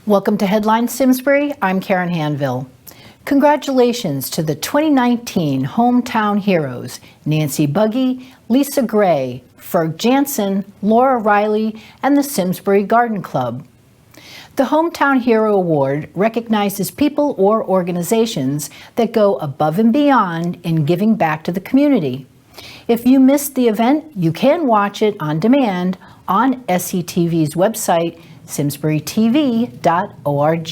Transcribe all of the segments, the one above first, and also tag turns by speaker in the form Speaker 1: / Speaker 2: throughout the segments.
Speaker 1: Welcome to Headline Simsbury. I'm Karen Handville. Congratulations to the 2019 Hometown Heroes, Nancy Buggy, Lisa Gray, Ferg Jansen, Laura Riley, and the Simsbury Garden Club. The Hometown Hero Award recognizes people or organizations that go above and beyond in giving back to the community. If you missed the event, you can watch it on demand on SCTV's website, simsburytv.org.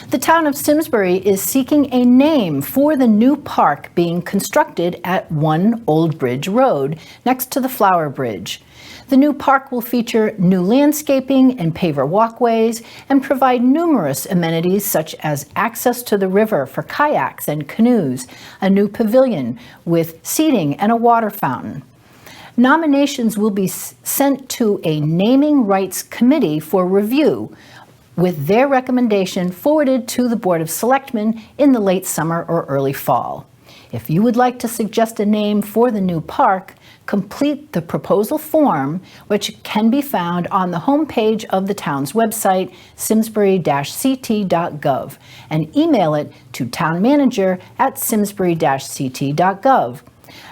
Speaker 1: The town of Simsbury is seeking a name for the new park being constructed at 1 Old Bridge Road, next to the Flower Bridge. The new park will feature new landscaping and paver walkways and provide numerous amenities such as access to the river for kayaks and canoes, a new pavilion with seating and a water fountain. Nominations will be sent to a naming rights committee for review, with their recommendation forwarded to the Board of Selectmen in the late summer or early fall. If you would like to suggest a name for the new park, complete the proposal form, which can be found on the homepage of the town's website, simsbury-ct.gov, and email it to townmanager@simsbury-ct.gov.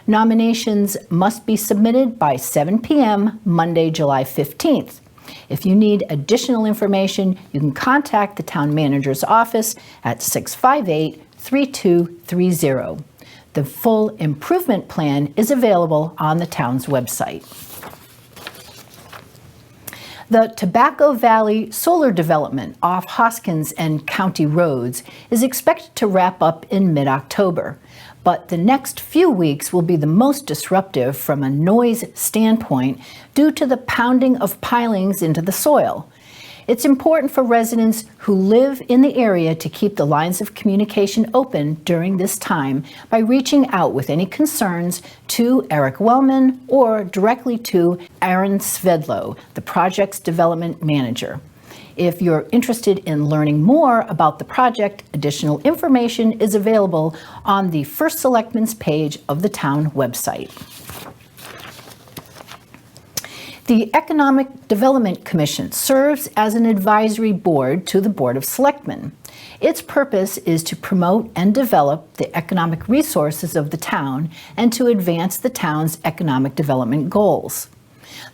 Speaker 1: Nominations must be submitted by 7 p.m. Monday, July 15th. If you need additional information, you can contact the town manager's office at 658-3230. The full improvement plan is available on the town's website. The Tobacco Valley solar development off Hoskins and County roads is expected to wrap up in mid-October, but the next few weeks will be the most disruptive from a noise standpoint due to the pounding of pilings into the soil. It's important for residents who live in the area to keep the lines of communication open during this time by reaching out with any concerns to Eric Wellman or directly to Arends Svedlo, the project's development manager. If you're interested in learning more about the project, additional information is available on the First Selectmen's page of the town website. The Economic Development Commission serves as an advisory board to the Board of Selectmen. Its purpose is to promote and develop the economic resources of the town and to advance the town's economic development goals.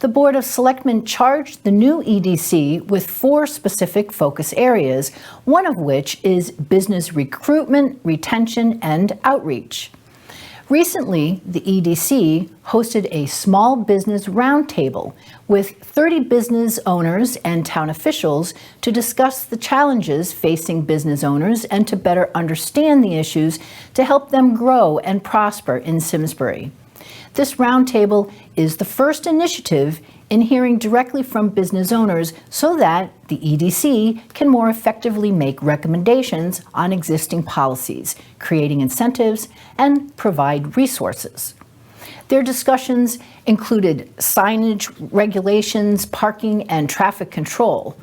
Speaker 1: The Board of Selectmen charged the new EDC with 4 specific focus areas, one of which is business recruitment, retention, and outreach. Recently, the EDC hosted a small business roundtable with 30 business owners and town officials to discuss the challenges facing business owners and to better understand the issues to help them grow and prosper in Simsbury. This roundtable is the first initiative in hearing directly from business owners so that the EDC can more effectively make recommendations on existing policies, creating incentives, and provide resources. Their discussions included signage regulations, parking, and traffic control.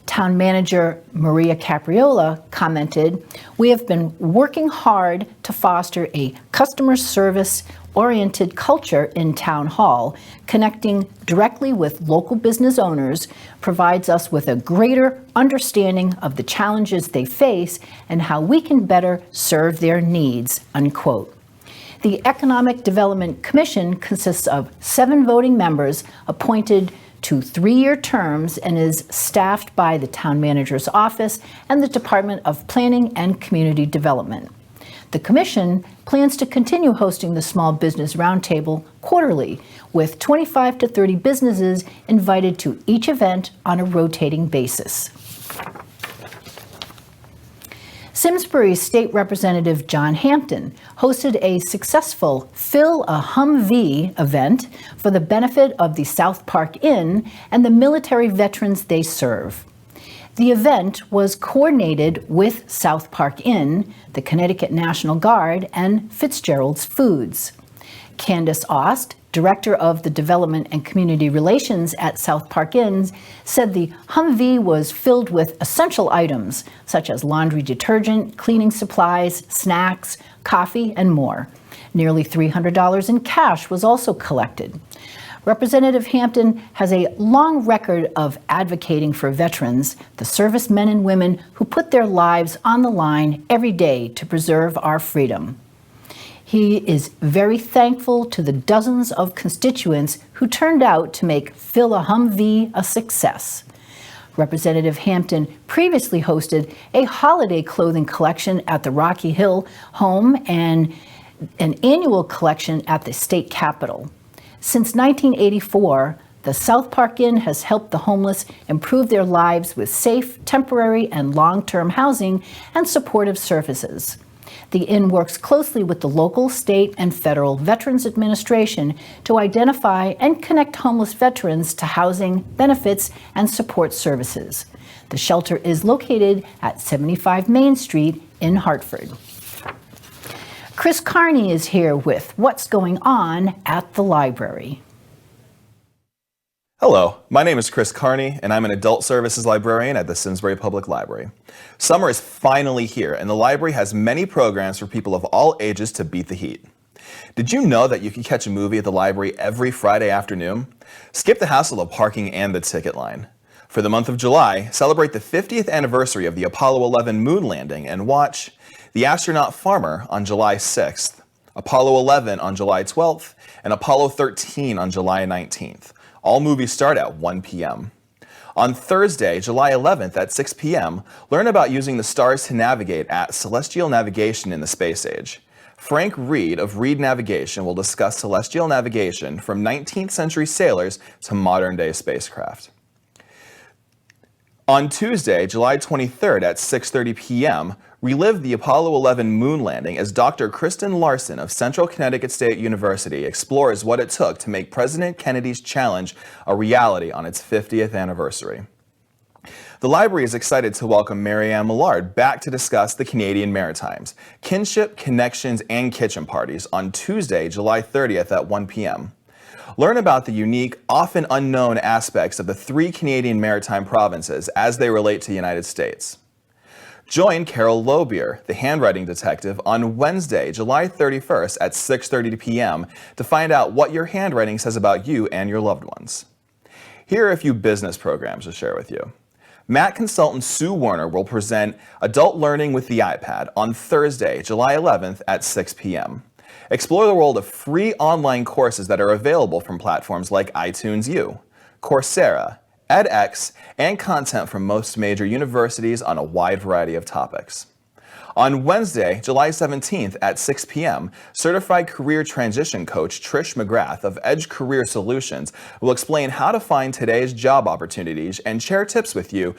Speaker 1: Town Manager Maria Capriola commented, "We have been working hard to foster a customer service-oriented culture in Town Hall. Connecting directly with local business owners provides us with a greater understanding of the challenges they face and how we can better serve their needs," unquote. The Economic Development Commission consists of 7 voting members appointed to 3-year terms and is staffed by the Town Manager's Office and the Department of Planning and Community Development. The Commission plans to continue hosting the Small Business Roundtable quarterly, with 25 to 30 businesses invited to each event on a rotating basis. Simsbury State Representative John Hampton hosted a successful Fill a Humvee event for the benefit of the South Park Inn and the military veterans they serve. The event was coordinated with South Park Inn, the Connecticut National Guard, and Fitzgerald's Foods. Candace Ost, Director of the Development and Community Relations at South Park Inn, said the Humvee was filled with essential items such as laundry detergent, cleaning supplies, snacks, coffee, and more. Nearly $300 in cash was also collected. Representative Hampton has a long record of advocating for veterans, the servicemen and women who put their lives on the line every day to preserve our freedom. He is very thankful to the dozens of constituents who turned out to make Fill a Humvee a success. Representative Hampton previously hosted a holiday clothing collection at the Rocky Hill home and an annual collection at the state capitol. Since 1984, the South Park Inn has helped the homeless improve their lives with safe, temporary, and long-term housing and supportive services. The Inn works closely with the local, state, and federal Veterans Administration to identify and connect homeless veterans to housing, benefits, and support services. The shelter is located at 75 Main Street in Hartford. Chris Carney is here with what's going on at the library.
Speaker 2: Hello, my name is Chris Carney, and I'm an adult services librarian at the Simsbury Public Library. Summer is finally here, and the library has many programs for people of all ages to beat the heat. Did you know that you can catch a movie at the library every Friday afternoon? Skip the hassle of parking and the ticket line. For the month of July, celebrate the 50th anniversary of the Apollo 11 moon landing and watch The Astronaut Farmer on July 6th, Apollo 11 on July 12th, and Apollo 13 on July 19th. All movies start at 1 p.m. On Thursday, July 11th at 6 p.m., learn about using the stars to navigate at Celestial Navigation in the Space Age. Frank Reed of Reed Navigation will discuss celestial navigation from 19th century sailors to modern-day spacecraft. On Tuesday, July 23rd at 6:30 p.m., relive the Apollo 11 moon landing as Dr. Kristen Larson of Central Connecticut State University explores what it took to make President Kennedy's challenge a reality on its 50th anniversary. The library is excited to welcome Mary Ann Millard back to discuss the Canadian Maritimes, kinship, connections, and kitchen parties on Tuesday, July 30th at 1 p.m. Learn about the unique, often unknown aspects of the 3 Canadian maritime provinces as they relate to the United States. Join Carol Lobier, the handwriting detective, on Wednesday, July 31st at 6:30 p.m. to find out what your handwriting says about you and your loved ones. Here are a few business programs to share with you. Mac consultant Sue Warner will present Adult Learning with the iPad on Thursday, July 11th at 6 p.m. Explore the world of free online courses that are available from platforms like iTunes U, Coursera, edX, and content from most major universities on a wide variety of topics. On Wednesday, July 17th at 6 p.m., Certified Career Transition Coach Trish McGrath of Edge Career Solutions will explain how to find today's job opportunities and share tips with you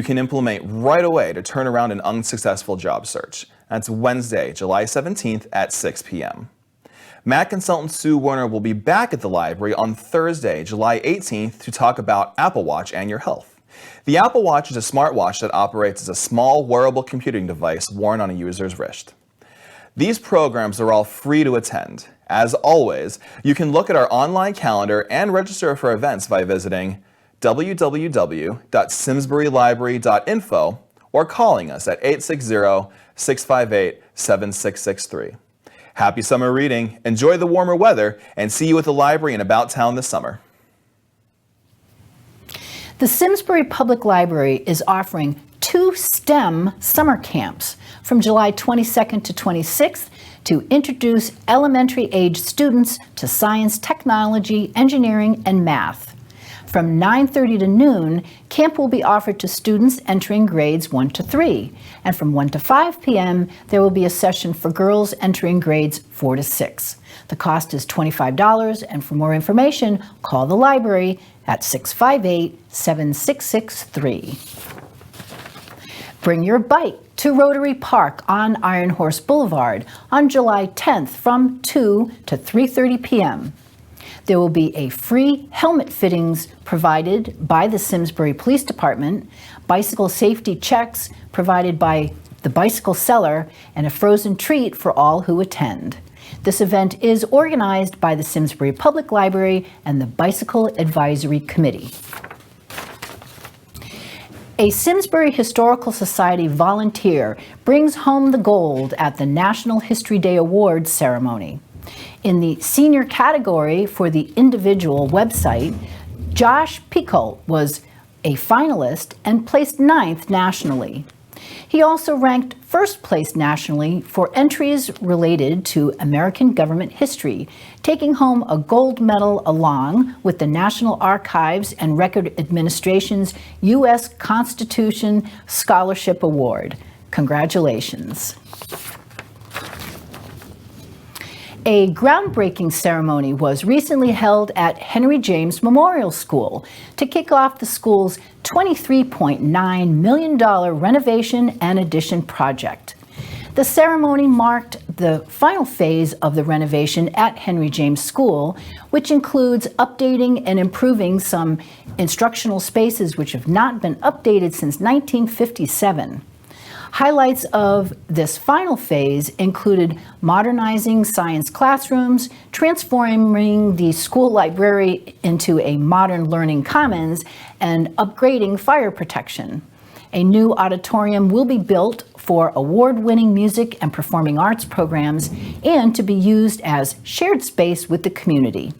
Speaker 2: can implement right away to turn around an unsuccessful job search. That's Wednesday, July 17th at 6 p.m. Mac consultant Sue Warner will be back at the library on Thursday, July 18th to talk about Apple Watch and your health. The Apple Watch is a smartwatch that operates as a small wearable computing device worn on a user's wrist. These programs are all free to attend. As always, you can look at our online calendar and register for events by visiting www.simsburylibrary.info or calling us at 860-658-7663. Happy summer reading, enjoy the warmer weather, and see you at the library and about town this summer.
Speaker 1: The Simsbury Public Library is offering 2 STEM summer camps from July 22nd to 26th to introduce elementary-age students to science, technology, engineering, and math. From 9:30 to noon, camp will be offered to students entering grades 1 to 3, and from 1 to 5 p.m., there will be a session for girls entering grades 4 to 6. The cost is $25, and for more information, call the library at 658-7663. Bring your bike to Rotary Park on Iron Horse Boulevard on July 10th from 2 to 3:30 p.m. There will be a free helmet fittings provided by the Simsbury Police Department, bicycle safety checks provided by the bicycle seller, and a frozen treat for all who attend. This event is organized by the Simsbury Public Library and the Bicycle Advisory Committee. A Simsbury Historical Society volunteer brings home the gold at the National History Day Awards ceremony. In the senior category for the individual website, Josh Picoult was a finalist and placed 9th nationally. He also ranked first place nationally for entries related to American government history, taking home a gold medal along with the National Archives and Record Administration's U.S. Constitution Scholarship Award. Congratulations. A groundbreaking ceremony was recently held at Henry James Memorial School to kick off the school's $23.9 million renovation and addition project. The ceremony marked the final phase of the renovation at Henry James School, which includes updating and improving some instructional spaces which have not been updated since 1957. Highlights of this final phase included modernizing science classrooms, transforming the school library into a modern learning commons, and upgrading fire protection. A new auditorium will be built for award-winning music and performing arts programs and to be used as shared space with the community.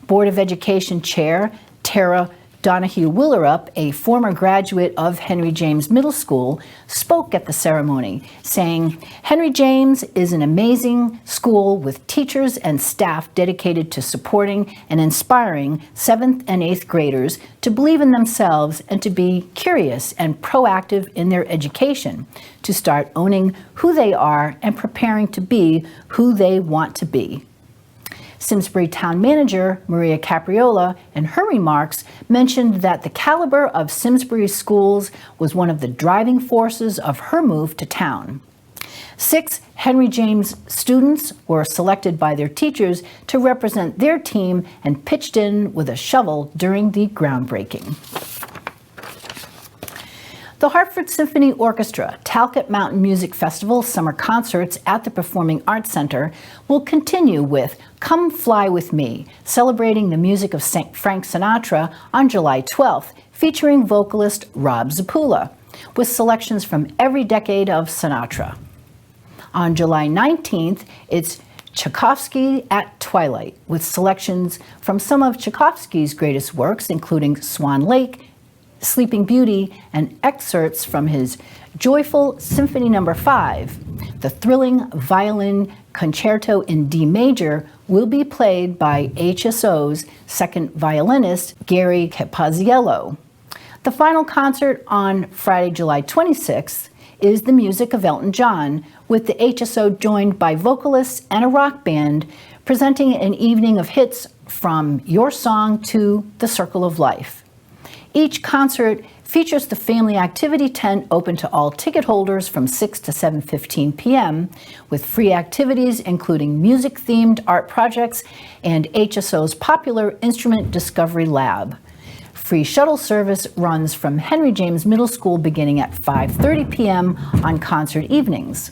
Speaker 1: Board of Education Chair Dara Donahue-Willerup, a former graduate of Henry James Middle School, spoke at the ceremony, saying, "Henry James is an amazing school with teachers and staff dedicated to supporting and inspiring 7th and 8th graders to believe in themselves and to be curious and proactive in their education, to start owning who they are and preparing to be who they want to be." Simsbury Town Manager Maria Capriola, in her remarks, mentioned that the caliber of Simsbury schools was one of the driving forces of her move to town. 6 Henry James students were selected by their teachers to represent their team and pitched in with a shovel during the groundbreaking. The Hartford Symphony Orchestra Talcott Mountain Music Festival summer concerts at the Performing Arts Center will continue with Come Fly With Me, celebrating the music of Frank Sinatra on July 12th, featuring vocalist Rob Zapula, with selections from every decade of Sinatra. On July 19th, it's Tchaikovsky at Twilight, with selections from some of Tchaikovsky's greatest works, including Swan Lake, Sleeping Beauty, and excerpts from his Joyful Symphony No. 5. The thrilling violin concerto in D major will be played by HSO's second violinist, Gary Capaziello. The final concert on Friday, July 26th, is the music of Elton John, with the HSO joined by vocalists and a rock band, presenting an evening of hits from Your Song to The Circle of Life. Each concert features the family activity tent open to all ticket holders from 6 to 7:15 p.m., with free activities including music-themed art projects and HSO's popular Instrument Discovery Lab. Free shuttle service runs from Henry James Middle School beginning at 5:30 p.m. on concert evenings.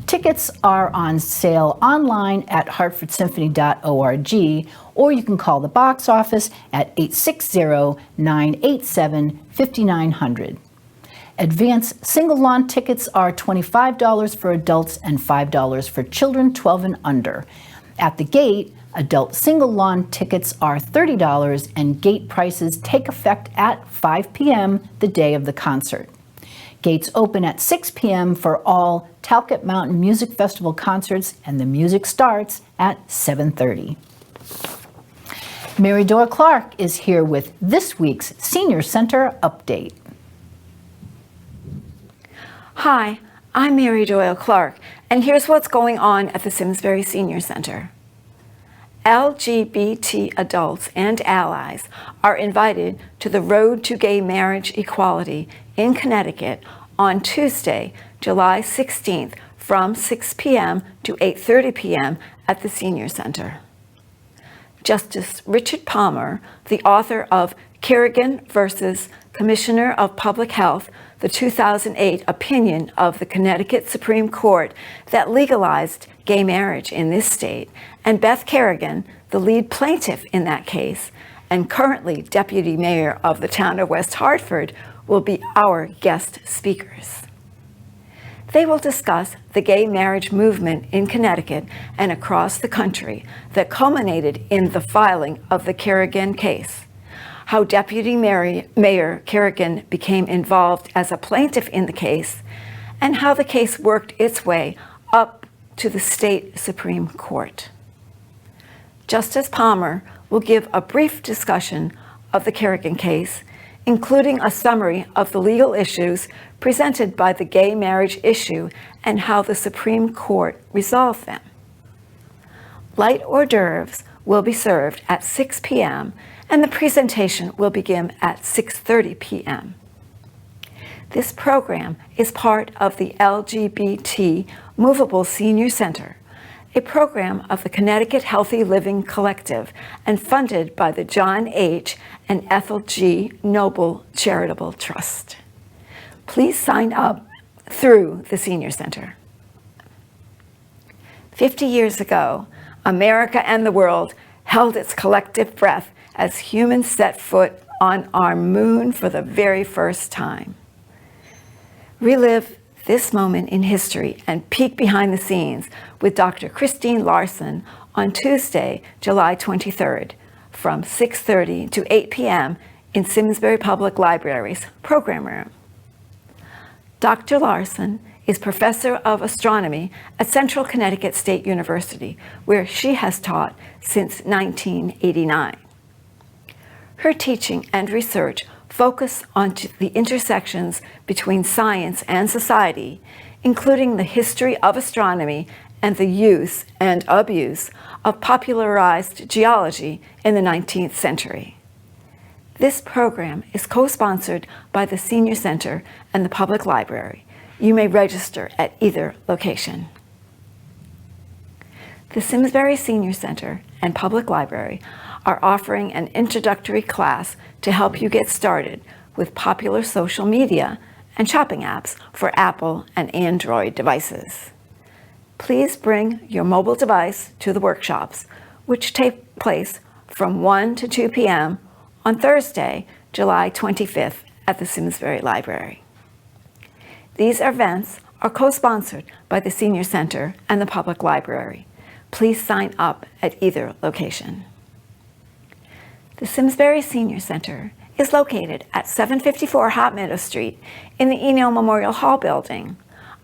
Speaker 1: Tickets are on sale online at hartfordsymphony.org, or you can call the box office at 860-987-5900. Advance single lawn tickets are $25 for adults and $5 for children 12 and under. At the gate, adult single lawn tickets are $30 and gate prices take effect at 5 p.m. the day of the concert. Gates open at 6 p.m. for all Talcott Mountain Music Festival concerts, and the music starts at 7:30. Mary Doyle-Clark is here with this week's Senior Center update.
Speaker 3: Hi, I'm Mary Doyle-Clark, and here's what's going on at the Simsbury Senior Center. LGBT adults and allies are invited to the Road to Gay Marriage Equality in Connecticut on Tuesday, July 16th from 6 p.m. to 8:30 p.m. at the Senior Center. Justice Richard Palmer, the author of Kerrigan versus Commissioner of Public Health, the 2008 opinion of the Connecticut Supreme Court that legalized gay marriage in this state, and Beth Kerrigan, the lead plaintiff in that case, and currently deputy mayor of the town of West Hartford, will be our guest speakers. They will discuss the gay marriage movement in Connecticut and across the country that culminated in the filing of the Kerrigan case, how Deputy Mayor Kerrigan became involved as a plaintiff in the case, and how the case worked its way up to the state Supreme Court. Justice Palmer will give a brief discussion of the Kerrigan case, including a summary of the legal issues presented by the gay marriage issue and how the Supreme Court resolved them. Light hors d'oeuvres will be served at 6 p.m. and the presentation will begin at 6:30 p.m. This program is part of the LGBT Movable Senior Center, a program of the Connecticut Healthy Living Collective and funded by the John H. and Ethel G. Noble Charitable Trust. Please sign up through the Senior Center. 50 years ago, America and the world held its collective breath as humans set foot on our moon for the very first time. Relive this moment in history and peek behind the scenes with Dr. Christine Larson on Tuesday, July 23rd from 6:30 to 8 p.m. in Simsbury Public Library's program room. Dr. Larson is professor of astronomy at Central Connecticut State University, where she has taught since 1989. Her teaching and research focus on the intersections between science and society, including the history of astronomy and the use and abuse of popularized geology in the 19th century. This program is co-sponsored by the Senior Center and the Public Library. You may register at either location. The Simsbury Senior Center and Public Library are offering an introductory class to help you get started with popular social media and shopping apps for Apple and Android devices. Please bring your mobile device to the workshops, which take place from 1 to 2 p.m. on Thursday, July 25th at the Simsbury Library. These events are co-sponsored by the Senior Center and the Public Library. Please sign up at either location. The Simsbury Senior Center is located at 754 Hot Meadow Street in the Eno Memorial Hall building.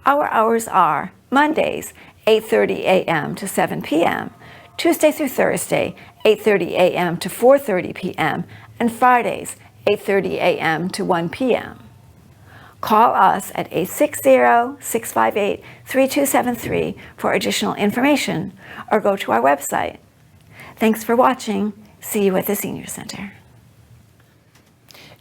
Speaker 3: Our hours are Mondays, 8:30 a.m. to 7 p.m., Tuesday through Thursday, 8:30 a.m. to 4:30 p.m., and Fridays, 8:30 a.m. to 1 p.m. Call us at 860-658-3273 for additional information, or go to our website. Thanks for watching. See you at the Senior Center.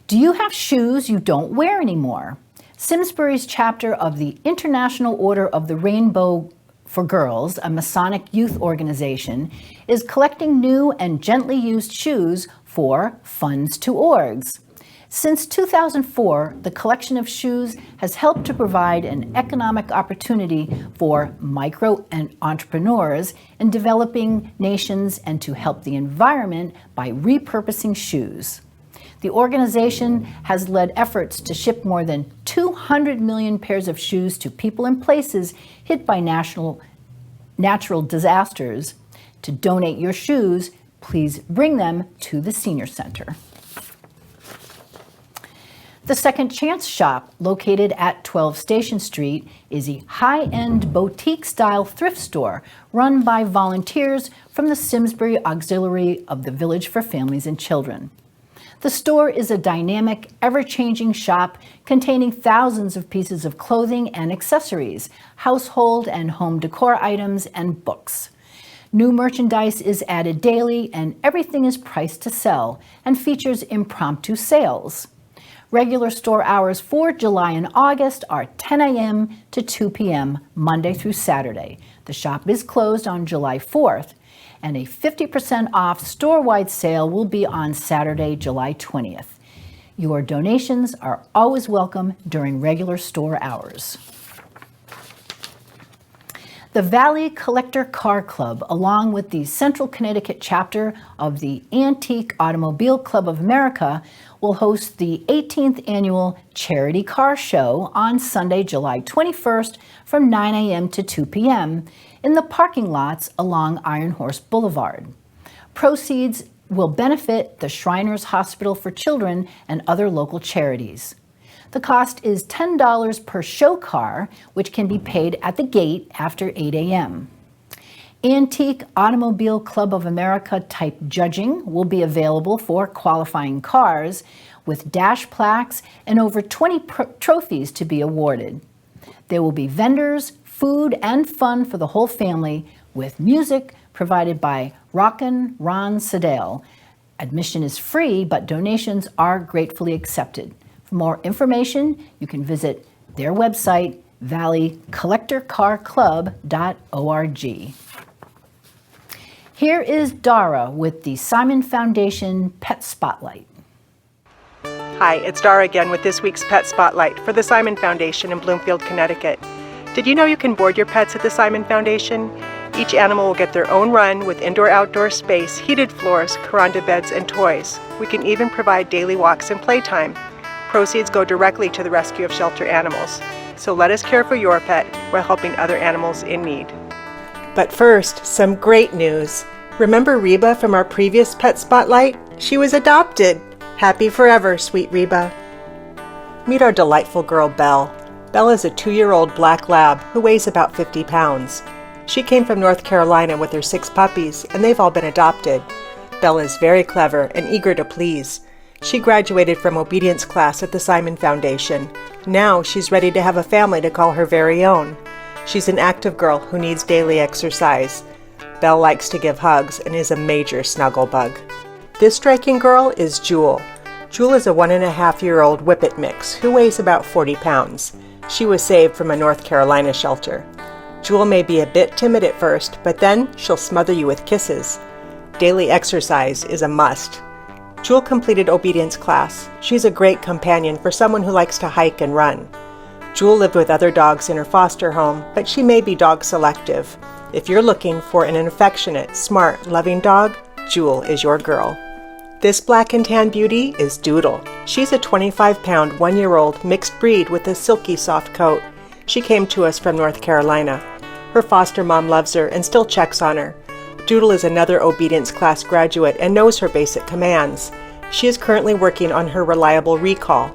Speaker 1: Do you have shoes you don't wear anymore? Simsbury's chapter of the International Order of the Rainbow for Girls, a Masonic youth organization, is collecting new and gently used shoes for Funds to Orgs. Since 2004, the collection of shoes has helped to provide an economic opportunity for micro and entrepreneurs in developing nations and to help the environment by repurposing shoes. The organization has led efforts to ship more than 200 million pairs of shoes to people in places hit by natural disasters. To donate your shoes, please bring them to the Senior Center. The Second Chance Shop, located at 12 Station Street, is a high-end boutique-style thrift store run by volunteers from the Simsbury Auxiliary of the Village for Families and Children. The store is a dynamic, ever-changing shop containing thousands of pieces of clothing and accessories, household and home decor items, and books. New merchandise is added daily, and everything is priced to sell and features impromptu sales. Regular store hours for July and August are 10 a.m. to 2 p.m. Monday through Saturday. The shop is closed on July 4th, and a 50% off store-wide sale will be on Saturday, July 20th. Your donations are always welcome during regular store hours. The Valley Collector Car Club, along with the Central Connecticut chapter of the Antique Automobile Club of America, will host the 18th annual Charity Car Show on Sunday, July 21st from 9 a.m. to 2 p.m. in the parking lots along Iron Horse Boulevard. Proceeds will benefit the Shriners Hospital for Children and other local charities. The cost is $10 per show car, which can be paid at the gate after 8 a.m. Antique Automobile Club of America type judging will be available for qualifying cars, with dash plaques and over 20 trophies to be awarded. There will be vendors, food, and fun for the whole family, with music provided by Rockin' Ron Sedale. Admission is free, but donations are gratefully accepted. For more information, you can visit their website, valleycollectorcarclub.org. Here is Dara with the Simon Foundation Pet Spotlight.
Speaker 4: Hi, it's Dara again with this week's Pet Spotlight for the Simon Foundation in Bloomfield, Connecticut. Did you know you can board your pets at the Simon Foundation? Each animal will get their own run with indoor-outdoor space, heated floors, Kuranda beds, and toys. We can even provide daily walks and playtime. Proceeds go directly to the rescue of shelter animals. So let us care for your pet while helping other animals in need. But first, some great news. Remember Reba from our previous Pet Spotlight? She was adopted. Happy forever, sweet Reba. Meet our delightful girl, Belle. Belle is a 2-year-old black lab who weighs about 50 pounds. She came from North Carolina with her 6 puppies, and they've all been adopted. Belle is very clever and eager to please. She graduated from obedience class at the Simon Foundation. Now she's ready to have a family to call her very own. She's an active girl who needs daily exercise. Belle likes to give hugs and is a major snuggle bug. This striking girl is Jewel. Jewel is a 1.5-year-old Whippet mix who weighs about 40 pounds. She was saved from a North Carolina shelter. Jewel may be a bit timid at first, but then she'll smother you with kisses. Daily exercise is a must. Jewel completed obedience class. She's a great companion for someone who likes to hike and run. Jewel lived with other dogs in her foster home, but she may be dog selective. If you're looking for an affectionate, smart, loving dog, Jewel is your girl. This black and tan beauty is Doodle. She's a 25-pound, 1-year-old mixed breed with a silky soft coat. She came to us from North Carolina. Her foster mom loves her and still checks on her. Doodle is another obedience class graduate and knows her basic commands. She is currently working on her reliable recall.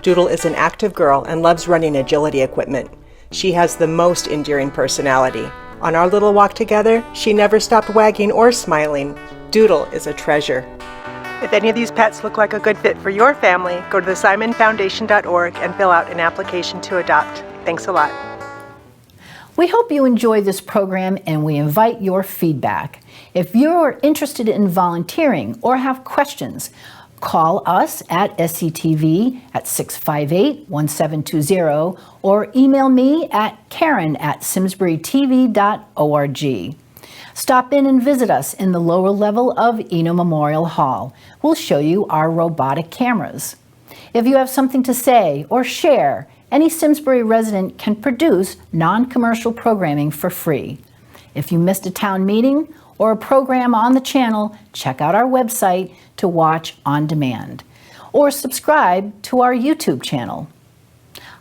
Speaker 4: Doodle is an active girl and loves running agility equipment. She has the most endearing personality. On our little walk together, she never stopped wagging or smiling. Doodle is a treasure. If any of these pets look like a good fit for your family, go to thesimonfoundation.org and fill out an application to adopt. Thanks a lot.
Speaker 1: We hope you enjoy this program and we invite your feedback. If you're interested in volunteering or have questions, call us at SCTV at 658-1720 or email me at karen@simsburytv.org. Stop in and visit us in the lower level of Eno Memorial Hall. We'll show you our robotic cameras. If you have something to say or share, any Simsbury resident can produce non-commercial programming for free. If you missed a town meeting or a program on the channel, check out our website to watch on demand or subscribe to our YouTube channel.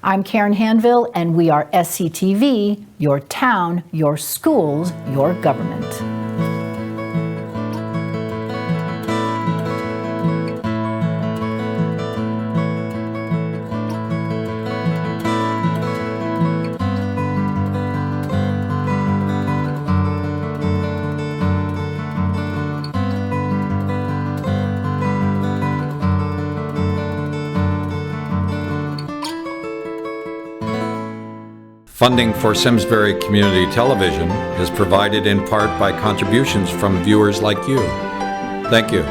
Speaker 1: I'm Karen Handville, and we are SCTV, your town, your schools, your government.
Speaker 5: Funding for Simsbury Community Television is provided in part by contributions from viewers like you. Thank you.